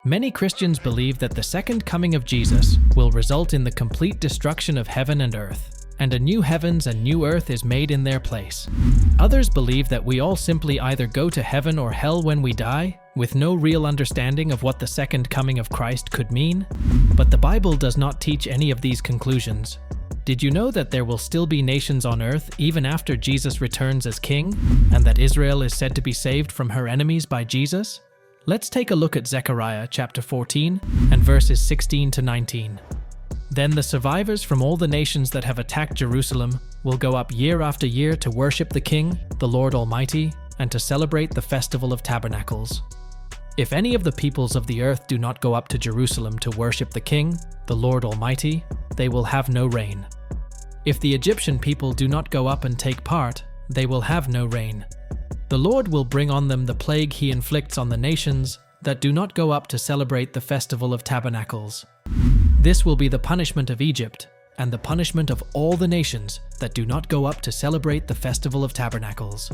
Many Christians believe that the second coming of Jesus will result in the complete destruction of heaven and earth, and a new heavens and new earth is made in their place. Others believe that we all simply either go to heaven or hell when we die, with no real understanding of what the second coming of Christ could mean. But the Bible does not teach any of these conclusions. Did you know that there will still be nations on earth even after Jesus returns as king, and that Israel is said to be saved from her enemies by Jesus? Let's take a look at Zechariah chapter 14 and verses 16 to 19. Then the survivors from all the nations that have attacked Jerusalem will go up year after year to worship the King, the Lord Almighty, and to celebrate the Festival of Tabernacles. If any of the peoples of the earth do not go up to Jerusalem to worship the King, the Lord Almighty, they will have no rain. If the Egyptian people do not go up and take part, they will have no rain. The Lord will bring on them the plague he inflicts on the nations that do not go up to celebrate the Festival of Tabernacles. This will be the punishment of Egypt, and the punishment of all the nations that do not go up to celebrate the Festival of Tabernacles.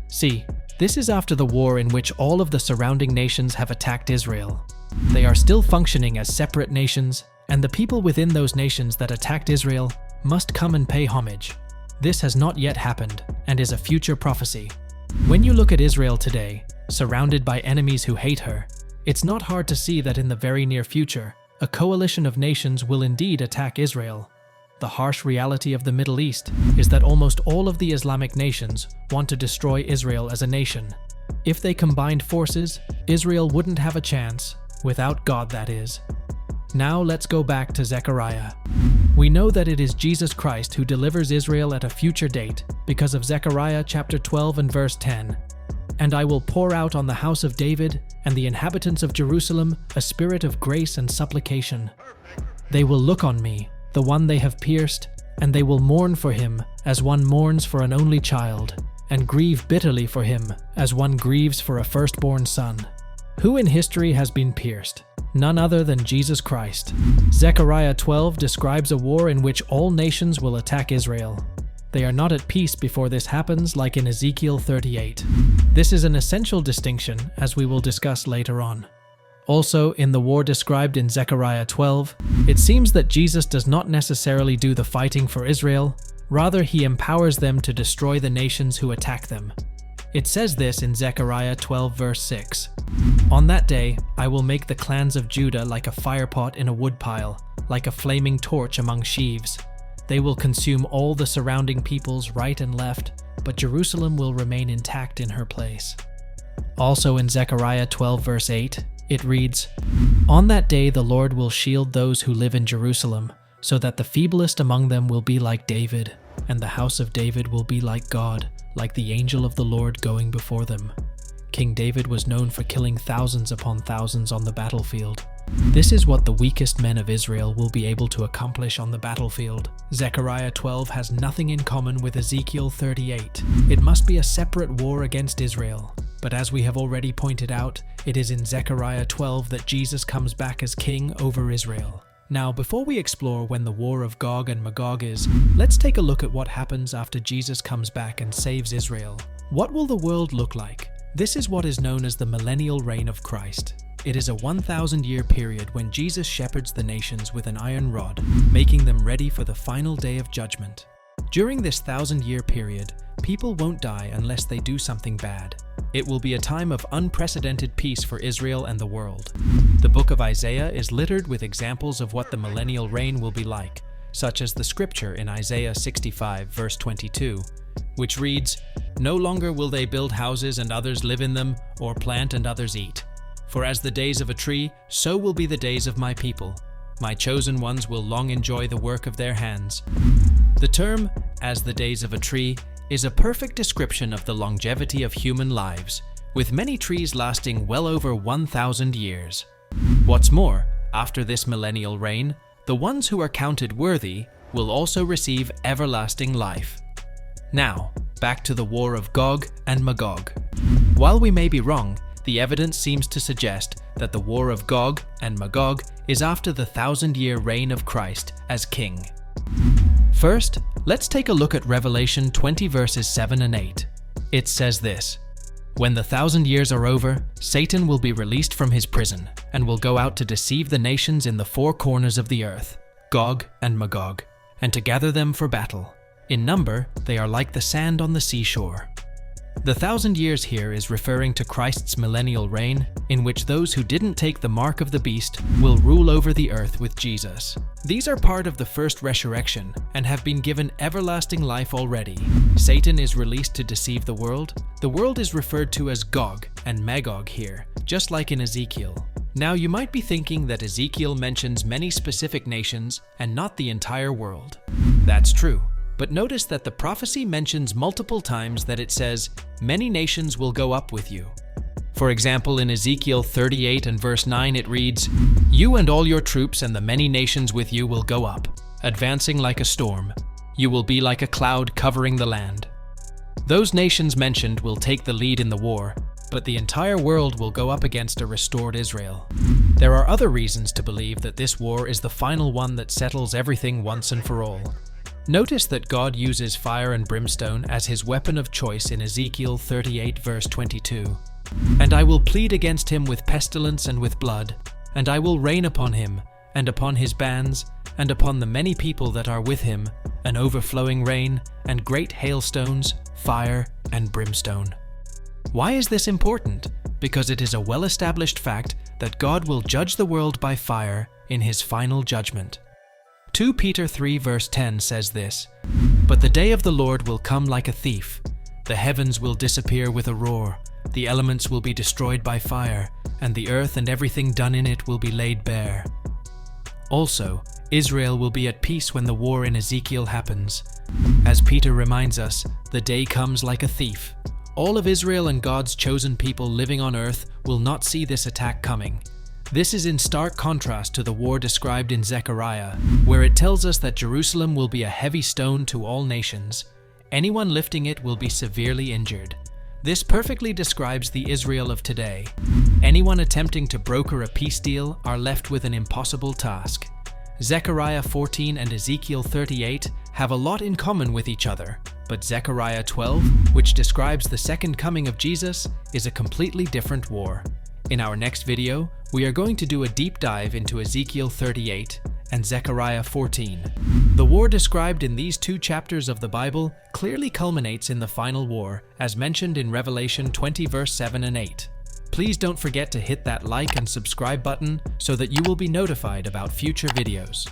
See, this is after the war in which all of the surrounding nations have attacked Israel. They are still functioning as separate nations, and the people within those nations that attacked Israel must come and pay homage. This has not yet happened, and is a future prophecy. When you look at Israel today, surrounded by enemies who hate her, it's not hard to see that in the very near future, a coalition of nations will indeed attack Israel. The harsh reality of the Middle East is that almost all of the Islamic nations want to destroy Israel as a nation. If they combined forces, Israel wouldn't have a chance, without God that is. Now let's go back to Zechariah. We know that it is Jesus Christ who delivers Israel at a future date because of Zechariah chapter 12 and verse 10. And I will pour out on the house of David and the inhabitants of Jerusalem a spirit of grace and supplication. They will look on me, the one they have pierced, and they will mourn for him as one mourns for an only child, and grieve bitterly for him as one grieves for a firstborn son. Who in history has been pierced? None other than Jesus Christ. Zechariah 12 describes a war in which all nations will attack Israel. They are not at peace before this happens, like in Ezekiel 38. This is an essential distinction, as we will discuss later on. Also, in the war described in Zechariah 12, it seems that Jesus does not necessarily do the fighting for Israel, rather he empowers them to destroy the nations who attack them. It says this in Zechariah 12 verse 6. On that day, I will make the clans of Judah like a firepot in a woodpile, like a flaming torch among sheaves. They will consume all the surrounding peoples right and left, but Jerusalem will remain intact in her place. Also in Zechariah 12 verse 8, it reads, On that day the Lord will shield those who live in Jerusalem, so that the feeblest among them will be like David, and the house of David will be like God, like the angel of the Lord going before them. King David was known for killing thousands upon thousands on the battlefield. This is what the weakest men of Israel will be able to accomplish on the battlefield. Zechariah 12 has nothing in common with Ezekiel 38. It must be a separate war against Israel. But as we have already pointed out, it is in Zechariah 12 that Jesus comes back as king over Israel. Now, before we explore when the war of Gog and Magog is, let's take a look at what happens after Jesus comes back and saves Israel. What will the world look like? This is what is known as the Millennial reign of Christ. It is a 1,000-year period when Jesus shepherds the nations with an iron rod, making them ready for the final day of judgment. During this 1,000-year period, people won't die unless they do something bad. It will be a time of unprecedented peace for Israel and the world. The book of Isaiah is littered with examples of what the millennial reign will be like, such as the scripture in Isaiah 65 verse 22, which reads, No longer will they build houses and others live in them, or plant and others eat. For as the days of a tree, so will be the days of my people. My chosen ones will long enjoy the work of their hands. The term, as the days of a tree, is a perfect description of the longevity of human lives, with many trees lasting well over 1,000 years. What's more, after this millennial reign, the ones who are counted worthy will also receive everlasting life. Now, back to the war of Gog and Magog. While we may be wrong, the evidence seems to suggest that the war of Gog and Magog is after the 1,000-year reign of Christ as king. First, let's take a look at Revelation 20 verses 7 and 8. It says this, When the 1,000 years are over, Satan will be released from his prison and will go out to deceive the nations in the four corners of the earth, Gog and Magog, and to gather them for battle. In number, they are like the sand on the seashore. The 1,000 years here is referring to Christ's millennial reign, in which those who didn't take the mark of the beast will rule over the earth with Jesus. These are part of the first resurrection and have been given everlasting life already. Satan is released to deceive the world. The world is referred to as Gog and Magog here, just like in Ezekiel. Now you might be thinking that Ezekiel mentions many specific nations and not the entire world. That's true. But notice that the prophecy mentions multiple times that it says, "Many nations will go up with you." For example, in Ezekiel 38 and verse 9 it reads, "You and all your troops and the many nations with you will go up, advancing like a storm. You will be like a cloud covering the land." Those nations mentioned will take the lead in the war, but the entire world will go up against a restored Israel. There are other reasons to believe that this war is the final one that settles everything once and for all. Notice that God uses fire and brimstone as his weapon of choice in Ezekiel 38 verse 22. "And I will plead against him with pestilence and with blood, and I will rain upon him, and upon his bands, and upon the many people that are with him, an overflowing rain, and great hailstones, fire, and brimstone." Why is this important? Because it is a well-established fact that God will judge the world by fire in his final judgment. 2 Peter 3 verse 10 says this, "But the day of the Lord will come like a thief. The heavens will disappear with a roar, the elements will be destroyed by fire, and the earth and everything done in it will be laid bare." Also, Israel will be at peace when the war in Ezekiel happens. As Peter reminds us, the day comes like a thief. All of Israel and God's chosen people living on earth will not see this attack coming. This is in stark contrast to the war described in Zechariah, where it tells us that Jerusalem will be a heavy stone to all nations. Anyone lifting it will be severely injured. This perfectly describes the Israel of today. Anyone attempting to broker a peace deal are left with an impossible task. Zechariah 14 and Ezekiel 38 have a lot in common with each other, but Zechariah 12, which describes the second coming of Jesus, is a completely different war. In our next video, we are going to do a deep dive into Ezekiel 38 and Zechariah 14. The war described in these two chapters of the Bible clearly culminates in the final war, as mentioned in Revelation 20 verse 7 and 8. Please don't forget to hit that like and subscribe button so that you will be notified about future videos.